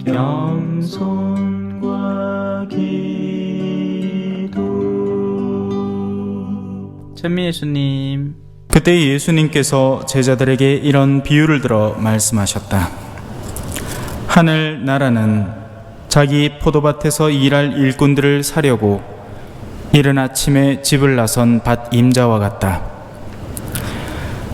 겸손과 기도. 찬미 예수님. 그때 예수님께서 제자들에게 이런 비유를 들어 말씀하셨다. 하늘 나라는 자기 포도밭에서 일할 일꾼들을 사려고 이른 아침에 집을 나선 밭 임자와 같다.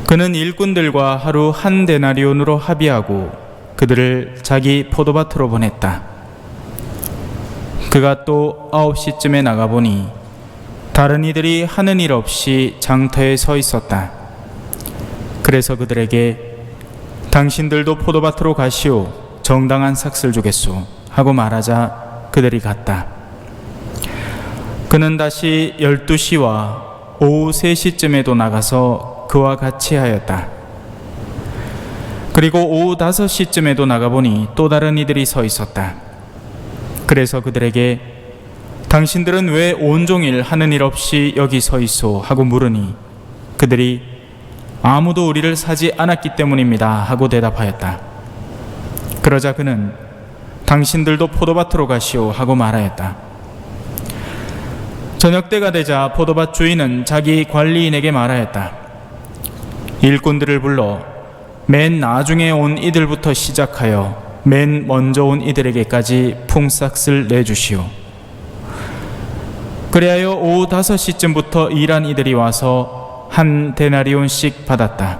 그는 일꾼들과 하루 한 데나리온으로 합의하고 그들을 자기 포도밭으로 보냈다. 그가 또 9시쯤에 나가보니 다른 이들이 하는 일 없이 장터에 서 있었다. 그래서 그들에게 당신들도 포도밭으로 가시오, 정당한 삭슬 주겠소 하고 말하자 그들이 갔다. 그는 다시 12시와 오후 3시쯤에도 나가서 그와 같이 하였다. 그리고 오후 5시쯤에도 나가보니 또 다른 이들이 서 있었다. 그래서 그들에게 당신들은 왜 온종일 하는 일 없이 여기 서 있소 하고 물으니 그들이 아무도 우리를 사지 않았기 때문입니다 하고 대답하였다. 그러자 그는 당신들도 포도밭으로 가시오 하고 말하였다. 저녁 때가 되자 포도밭 주인은 자기 관리인에게 말하였다. 일꾼들을 불러 맨 나중에 온 이들부터 시작하여 맨 먼저 온 이들에게까지 품삯을 내주시오. 그리하여 오후 5시쯤부터 일한 이들이 와서 한 데나리온씩 받았다.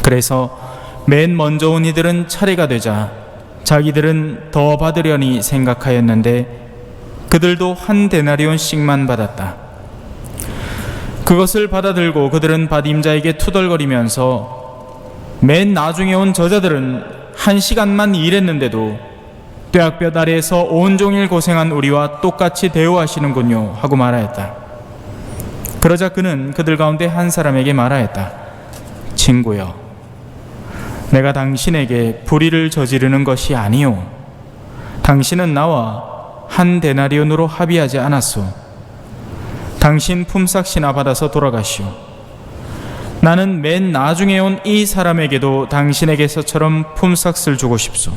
그래서 맨 먼저 온 이들은 차례가 되자 자기들은 더 받으려니 생각하였는데 그들도 한 데나리온씩만 받았다. 그것을 받아들고 그들은 밭 임자에게 투덜거리면서 맨 나중에 온 저자들은 1시간만 일했는데도 뙤약볕 아래에서 온종일 고생한 우리와 똑같이 대우하시는군요 하고 말하였다. 그러자 그는 그들 가운데 한 사람에게 말하였다. 친구여, 내가 당신에게 불의를 저지르는 것이 아니오. 당신은 나와 한 데나리온으로 합의하지 않았소. 당신 품삯이나 받아서 돌아가시오. 나는 맨 나중에 온 이 사람에게도 당신에게서처럼 품삯을 주고 싶소.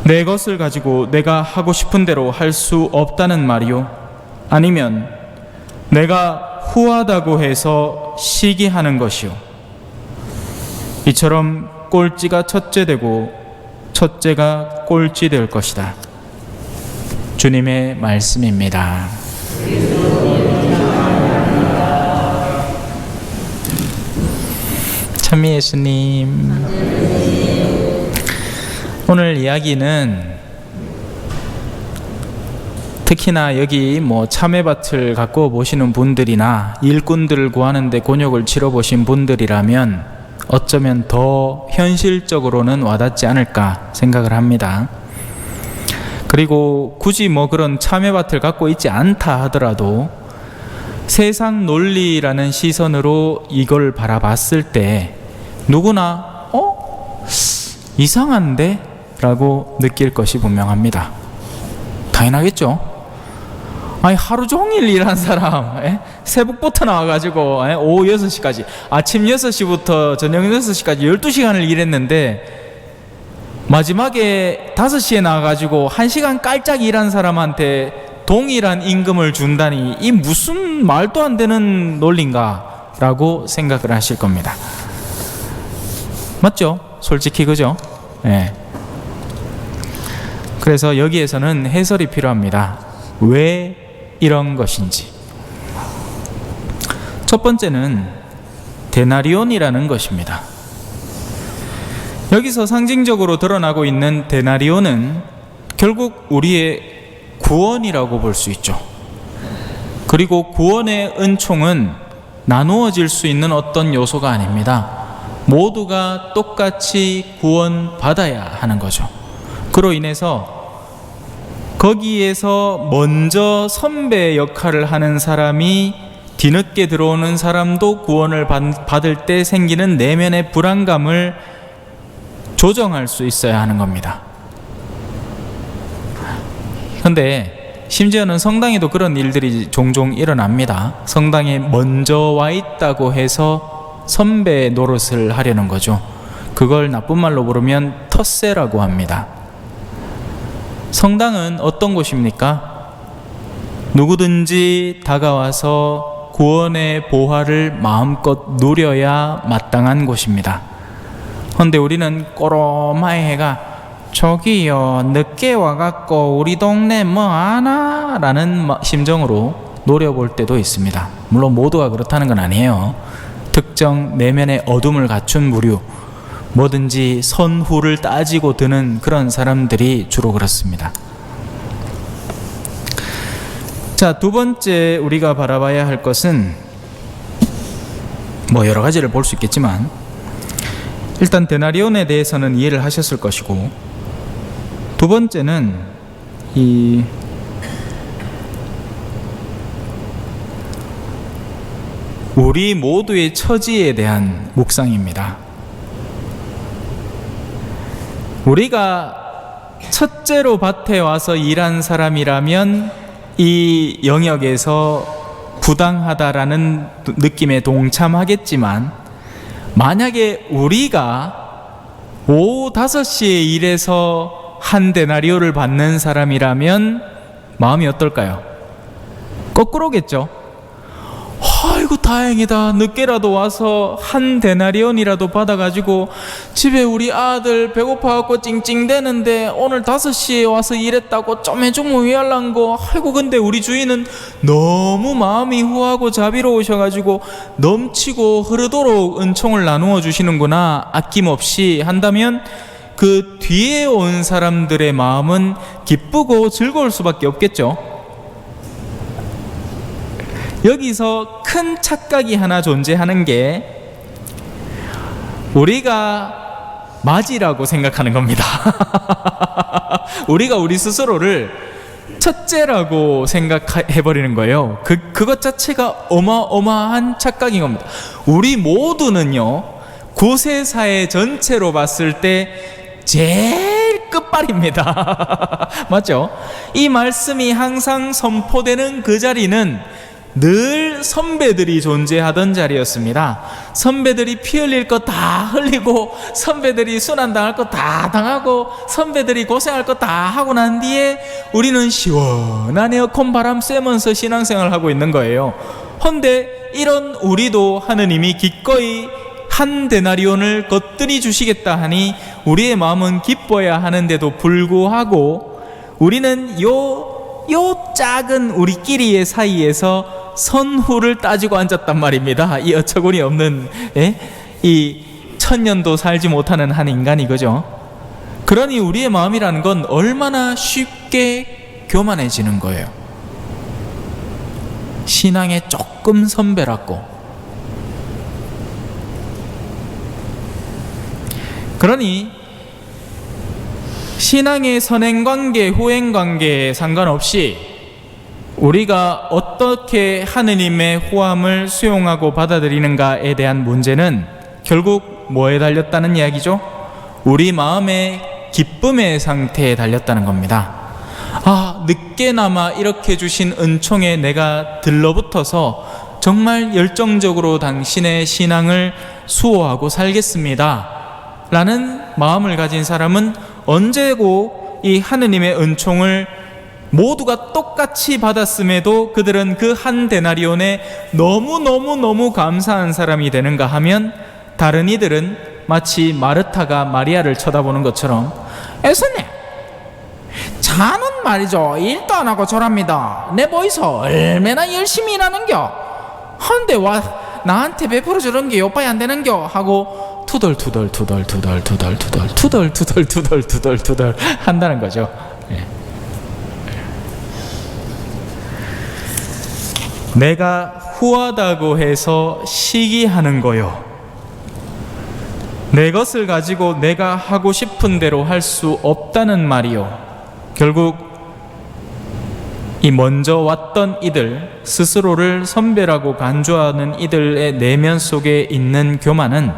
내 것을 가지고 내가 하고 싶은 대로 할 수 없다는 말이요? 아니면 내가 후하다고 해서 시기하는 것이요? 이처럼 꼴찌가 첫째 되고 첫째가 꼴찌 될 것이다. 주님의 말씀입니다. 찬미 예수님. 오늘 이야기는 특히나 여기 참외밭을 갖고 보시는 분들이나 일꾼들을 구하는데 곤욕을 치러보신 분들이라면 어쩌면 더 현실적으로는 와닿지 않을까 생각을 합니다. 그리고 굳이 그런 참외밭을 갖고 있지 않다 하더라도 세상 논리라는 시선으로 이걸 바라봤을 때 누구나 이상한데? 라고 느낄 것이 분명합니다. 당연하겠죠. 아니 하루 종일 일한 사람 새벽부터 나와가지고 오후 6시까지 아침 6시부터 저녁 6시까지 12시간을 일했는데 마지막에 5시에 나와가지고 1시간 깔짝 일한 사람한테 동일한 임금을 준다니 이 무슨 말도 안 되는 논리인가 라고 생각을 하실 겁니다. 맞죠? 솔직히 그죠? 네. 그래서 여기에서는 해설이 필요합니다. 왜 이런 것인지. 첫 번째는 데나리온이라는 것입니다. 여기서 상징적으로 드러나고 있는 데나리온은 결국 우리의 구원이라고 볼 수 있죠. 그리고 구원의 은총은 나누어질 수 있는 어떤 요소가 아닙니다. 모두가 똑같이 구원받아야 하는 거죠. 그로 인해서 거기에서 먼저 선배 역할을 하는 사람이 뒤늦게 들어오는 사람도 구원을 받을 때 생기는 내면의 불안감을 조정할 수 있어야 하는 겁니다. 그런데 심지어는 성당에도 그런 일들이 종종 일어납니다. 성당에 먼저 와 있다고 해서 선배 노릇을 하려는 거죠. 그걸 나쁜 말로 부르면 텃세라고 합니다. 성당은 어떤 곳입니까? 누구든지 다가와서 구원의 보화를 마음껏 누려야 마땅한 곳입니다. 그런데 우리는 꼬로마이 해가 저기요 늦게 와갖고 우리 동네 뭐 아나? 라는 심정으로 노려볼 때도 있습니다. 물론 모두가 그렇다는 건 아니에요. 특정 내면의 어둠을 갖춘 무류, 뭐든지 선후를 따지고 드는 그런 사람들이 주로 그렇습니다. 자, 두 번째 우리가 바라봐야 할 것은 뭐 여러 가지를 볼 수 있겠지만 일단 데나리온에 대해서는 이해를 하셨을 것이고, 두 번째는 우리 모두의 처지에 대한 묵상입니다. 우리가 첫째로 밭에 와서 일한 사람이라면 이 영역에서 부당하다라는 느낌에 동참하겠지만, 만약에 우리가 오후 5시에 일해서 한 데나리오를 받는 사람이라면 마음이 어떨까요? 거꾸로겠죠. 아이고 다행이다, 늦게라도 와서 한 데나리온이라도 받아가지고 집에 우리 아들 배고파갖고 찡찡대는데 오늘 5시에 와서 일했다고 좀 해주면 왜 할란 거. 아이고 근데 우리 주인은 너무 마음이 후하고 자비로우셔가지고 넘치고 흐르도록 은총을 나누어 주시는구나, 아낌없이 한다면 그 뒤에 온 사람들의 마음은 기쁘고 즐거울 수밖에 없겠죠. 여기서 큰 착각이 하나 존재하는 게 우리가 맞이라고 생각하는 겁니다. 우리가 우리 스스로를 첫째라고 생각해버리는 거예요. 그것 자체가 어마어마한 착각인 겁니다. 우리 모두는요, 구세사회 전체로 봤을 때 제일 끝발입니다. 맞죠? 이 말씀이 항상 선포되는 그 자리는 늘 선배들이 존재하던 자리였습니다. 선배들이 피 흘릴 거 다 흘리고, 선배들이 순환당할 거 다 당하고, 선배들이 고생할 거 다 하고 난 뒤에 우리는 시원한 에어컨 바람 쐬면서 신앙생활을 하고 있는 거예요. 헌데 이런 우리도 하느님이 기꺼이 한 데나리온을 거뜬히 주시겠다 하니 우리의 마음은 기뻐야 하는데도 불구하고 우리는 요 작은 우리끼리의 사이에서 선후를 따지고 앉았단 말입니다. 이 어처구니 없는 이 천년도 살지 못하는 한 인간이, 그죠? 그러니 우리의 마음이라는 건 얼마나 쉽게 교만해지는 거예요. 신앙에 조금 선배랐고, 그러니 신앙의 선행관계, 후행관계에 상관없이 우리가 어떻게 하느님의 호함을 수용하고 받아들이는가에 대한 문제는 결국 뭐에 달렸다는 이야기죠? 우리 마음의 기쁨의 상태에 달렸다는 겁니다. 아, 늦게나마 이렇게 주신 은총에 내가 들러붙어서 정말 열정적으로 당신의 신앙을 수호하고 살겠습니다 라는 마음을 가진 사람은 언제고 이 하느님의 은총을 모두가 똑같이 받았음에도 그들은 그 한 데나리온에 너무너무 감사한 사람이 되는가 하면, 다른 이들은 마치 마르타가 마리아를 쳐다보는 것처럼 예수님, 자는 말이죠, 일도 안 하고 저랍니다. 내 보이소 얼마나 열심히 일하는겨. 헌데 와 나한테 베풀어 주는 게 요빠이 안 되는겨 하고 투덜투덜 한다는 거죠. 내가 후하다고 해서 시기하는 거요, 내 것을 가지고 내가 하고 싶은 대로 할 수 없다는 말이요. 결국 이 먼저 왔던 이들, 스스로를 선배라고 간주하는 이들의 내면 속에 있는 교만은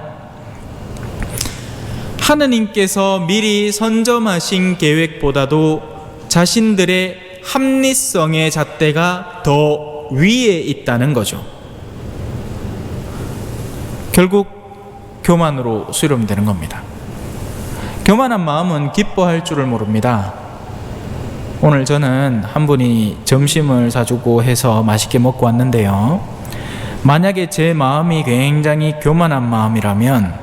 하느님께서 미리 선점하신 계획보다도 자신들의 합리성의 잣대가 더 위에 있다는 거죠. 결국 교만으로 수렴되는 겁니다. 교만한 마음은 기뻐할 줄을 모릅니다. 오늘 저는 한 분이 점심을 사주고 해서 맛있게 먹고 왔는데요, 만약에 제 마음이 굉장히 교만한 마음이라면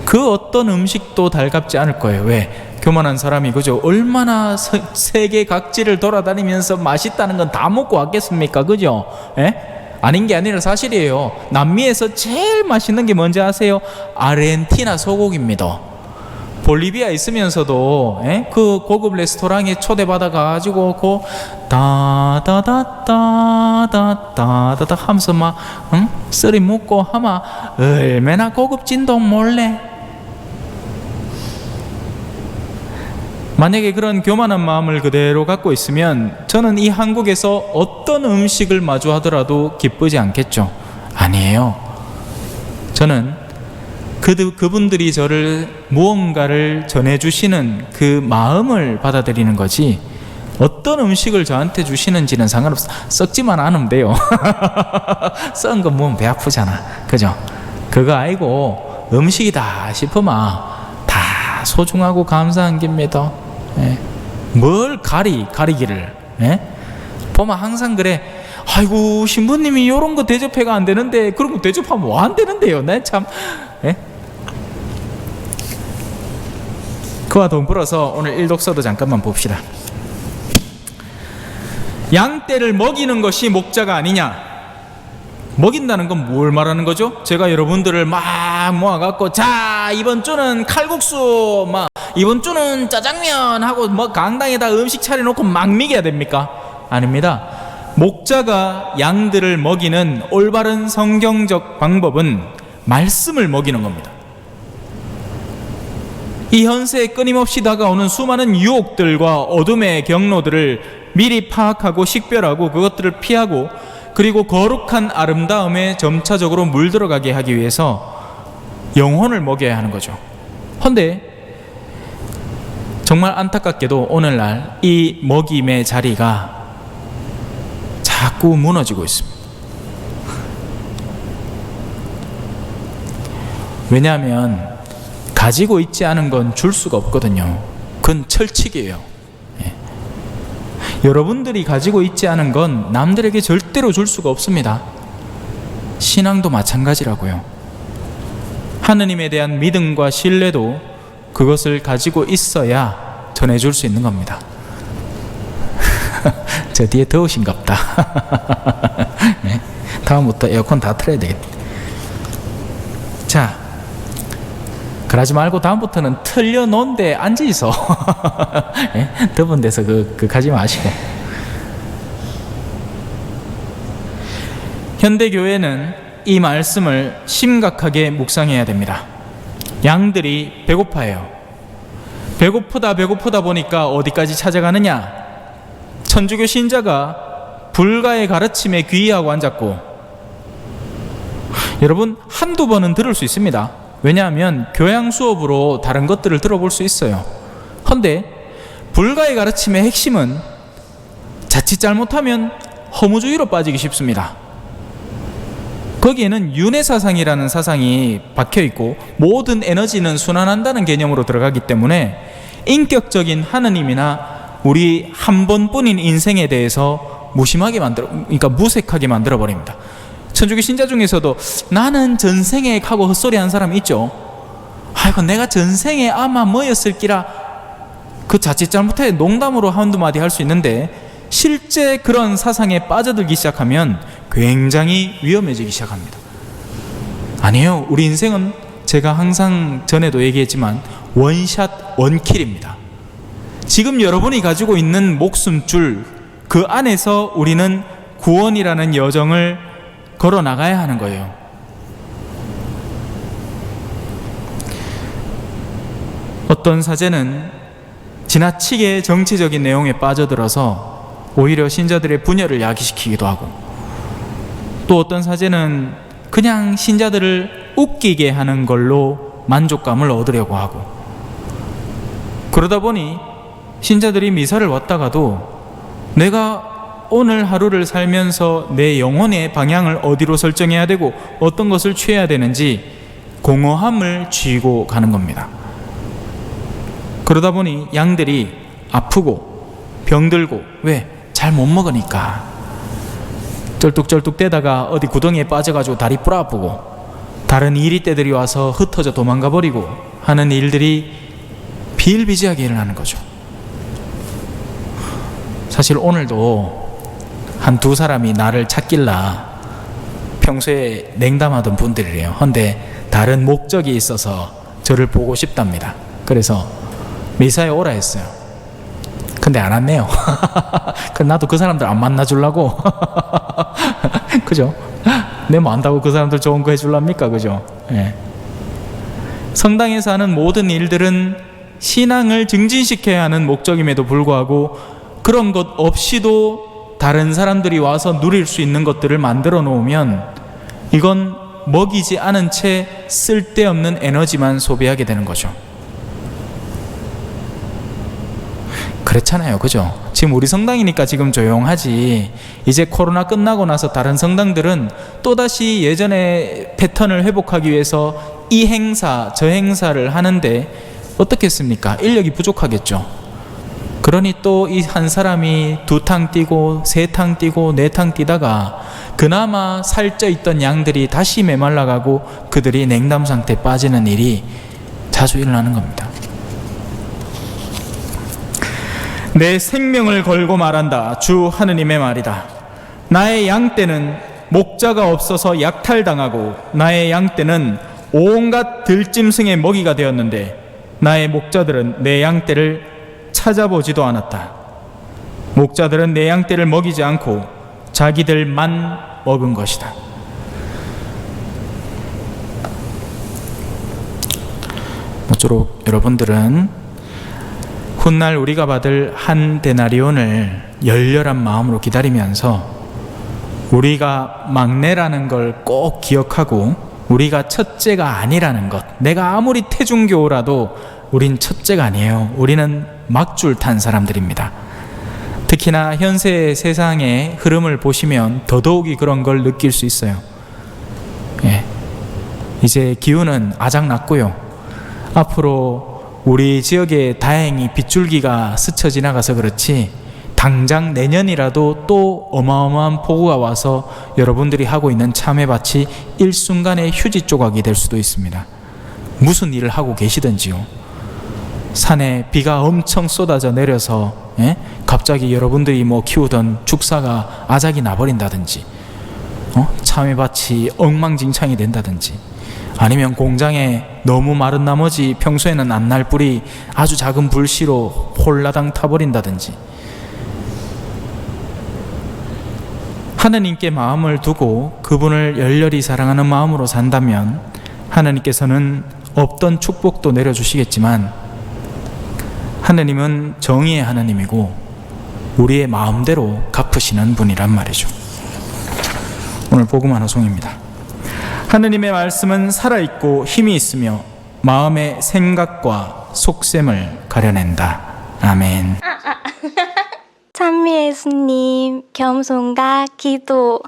그 어떤 음식도 달갑지 않을 거예요. 왜? 교만한 사람이 그죠? 얼마나 세계 각지를 돌아다니면서 맛있다는 건 다 먹고 왔겠습니까? 그죠? 예? 아닌 게 아니라 사실이에요. 남미에서 제일 맛있는 게 뭔지 아세요? 아르헨티나 소고기입니다. 볼리비아 있으면서도 그 고급 레스토랑에 초대받아 가지고 그 다다다다다다다다 하면서 막 썰이 묻고 하마 얼마나 고급진도 몰래. 만약에 그런 교만한 마음을 그대로 갖고 있으면 저는 이 한국에서 어떤 음식을 마주하더라도 기쁘지 않겠죠. 아니에요. 저는 그분들이 저를 무언가를 전해주시는 그 마음을 받아들이는 거지, 어떤 음식을 저한테 주시는지는 상관없어. 썩지만 않으면 돼요. 썩은 거 먹으면 배 아프잖아. 그죠? 그거 아니고 음식이다 싶으면 다 소중하고 감사한 겁니다. 예. 뭘 가리기를. 예? 보면 항상 그래. 아이고 신부님이 이런 거 대접해가 안 되는데 그런 거 대접하면 뭐 안 되는데요. 네, 참. 예? 그와 더불어서 오늘 일독서도 잠깐만 봅시다. 양떼를 먹이는 것이 목자가 아니냐. 먹인다는 건 뭘 말하는 거죠? 제가 여러분들을 막 모아갖고 자 이번 주는 칼국수, 막 이번 주는 짜장면 하고 뭐 강당에다 음식 차려놓고 막 먹여야 됩니까? 아닙니다. 목자가 양들을 먹이는 올바른 성경적 방법은 말씀을 먹이는 겁니다. 이 현세에 끊임없이 다가오는 수많은 유혹들과 어둠의 경로들을 미리 파악하고 식별하고 그것들을 피하고, 그리고 거룩한 아름다움에 점차적으로 물들어가게 하기 위해서 영혼을 먹여야 하는 거죠. 그런데 정말 안타깝게도 오늘날 이 먹임의 자리가 자꾸 무너지고 있습니다. 왜냐하면 가지고 있지 않은 건 줄 수가 없거든요. 그건 철칙이에요. 여러분들이 가지고 있지 않은 건 남들에게 절대로 줄 수가 없습니다. 신앙도 마찬가지라고요. 하느님에 대한 믿음과 신뢰도 그것을 가지고 있어야 전해줄 수 있는 겁니다. 저 뒤에 더우신갑다. 네? 다음부터 에어컨 다 틀어야 되겠다. 자, 그러지 말고 다음부터는 틀려놓은 데 앉아있어. 네? 더운 데서 그 가지 마시고. 현대교회는 이 말씀을 심각하게 묵상해야 됩니다. 양들이 배고파해요. 배고프다 보니까 어디까지 찾아가느냐? 천주교 신자가 불가의 가르침에 귀의하고 앉았고, 여러분 한두 번은 들을 수 있습니다. 왜냐하면 교양 수업으로 다른 것들을 들어볼 수 있어요. 그런데 불가의 가르침의 핵심은 자칫 잘못하면 허무주의로 빠지기 쉽습니다. 거기에는 윤회사상이라는 사상이 박혀있고 모든 에너지는 순환한다는 개념으로 들어가기 때문에 인격적인 하느님이나 우리 한 번뿐인 인생에 대해서 그러니까 무색하게 만들어버립니다. 천주교 신자 중에서도 나는 전생에 하고 헛소리 한 사람이 있죠. 아이고 내가 전생에 아마 뭐였을기라, 그 자칫 잘못해 농담으로 한두 마디 할 수 있는데 실제 그런 사상에 빠져들기 시작하면 굉장히 위험해지기 시작합니다. 아니에요. 우리 인생은 제가 항상 전에도 얘기했지만 원샷 원킬입니다. 지금 여러분이 가지고 있는 목숨줄 그 안에서 우리는 구원이라는 여정을 걸어 나가야 하는 거예요. 어떤 사제는 지나치게 정치적인 내용에 빠져들어서 오히려 신자들의 분열을 야기시키기도 하고, 또 어떤 사제는 그냥 신자들을 웃기게 하는 걸로 만족감을 얻으려고 하고, 그러다 보니 신자들이 미사를 왔다가도 내가 오늘 하루를 살면서 내 영혼의 방향을 어디로 설정해야 되고 어떤 것을 취해야 되는지 공허함을 쥐고 가는 겁니다. 그러다 보니 양들이 아프고 병들고, 왜? 잘 못 먹으니까 쩔뚝쩔뚝 대다가 어디 구덩이에 빠져가지고 다리 뿌라 아프고, 다른 이리떼들이 와서 흩어져 도망가 버리고 하는 일들이 비일비재하게 일어나는 거죠. 사실 오늘도 한 두 사람이 나를 찾길라 평소에 냉담하던 분들이래요. 근데 다른 목적이 있어서 저를 보고 싶답니다. 그래서 미사에 오라 했어요. 근데 안 왔네요. 나도 그 사람들 안 만나주려고. 그죠? 내 뭐 안다고 그 사람들 좋은 거 해줄랍니까? 그죠? 예. 성당에서 하는 모든 일들은 신앙을 증진시켜야 하는 목적임에도 불구하고 그런 것 없이도 다른 사람들이 와서 누릴 수 있는 것들을 만들어 놓으면 이건 먹이지 않은 채 쓸데없는 에너지만 소비하게 되는 거죠. 그렇잖아요. 그죠? 지금 우리 성당이니까 지금 조용하지, 이제 코로나 끝나고 나서 다른 성당들은 또다시 예전의 패턴을 회복하기 위해서 이 행사 저 행사를 하는데 어떻겠습니까? 인력이 부족하겠죠. 그러니 또 이 한 사람이 2탕 뛰고 3탕 뛰고 4탕 뛰다가 그나마 살쪄 있던 양들이 다시 메말라가고 그들이 냉담 상태에 빠지는 일이 자주 일어나는 겁니다. 내 생명을 걸고 말한다. 주 하느님의 말이다. 나의 양떼는 목자가 없어서 약탈당하고 나의 양떼는 온갖 들짐승의 먹이가 되었는데 나의 목자들은 내 양떼를 찾아보지도 않았다. 목자들은 내 양떼를 먹이지 않고 자기들만 먹은 것이다. 모쪼록 여러분들은 훗날 우리가 받을 한 데나리온을 열렬한 마음으로 기다리면서 우리가 막내라는 걸 꼭 기억하고 우리가 첫째가 아니라는 것, 내가 아무리 태중교라도 우린 첫째가 아니에요. 우리는 막줄 탄 사람들입니다. 특히나 현세 세상의 흐름을 보시면 더더욱이 그런 걸 느낄 수 있어요. 예. 이제 기후는 아작났고요. 앞으로 우리 지역에 다행히 빗줄기가 스쳐 지나가서 그렇지 당장 내년이라도 또 어마어마한 폭우가 와서 여러분들이 하고 있는 참외밭이 일순간에 휴지 조각이 될 수도 있습니다. 무슨 일을 하고 계시든지요. 산에 비가 엄청 쏟아져 내려서 갑자기 여러분들이 뭐 키우던 죽사가 아작이 나버린다든지, 참외밭이 엉망진창이 된다든지, 아니면 공장에 너무 마른 나머지 평소에는 안 날 뿔이 아주 작은 불씨로 홀라당 타버린다든지, 하느님께 마음을 두고 그분을 열렬히 사랑하는 마음으로 산다면 하느님께서는 없던 축복도 내려주시겠지만 하느님은 정의의 하느님이고 우리의 마음대로 갚으시는 분이란 말이죠. 오늘 복음 하나송입니다. 하느님의 말씀은 살아있고 힘이 있으며 마음의 생각과 속셈을 가려낸다. 아멘. 찬미 예수님, 겸손과 기도.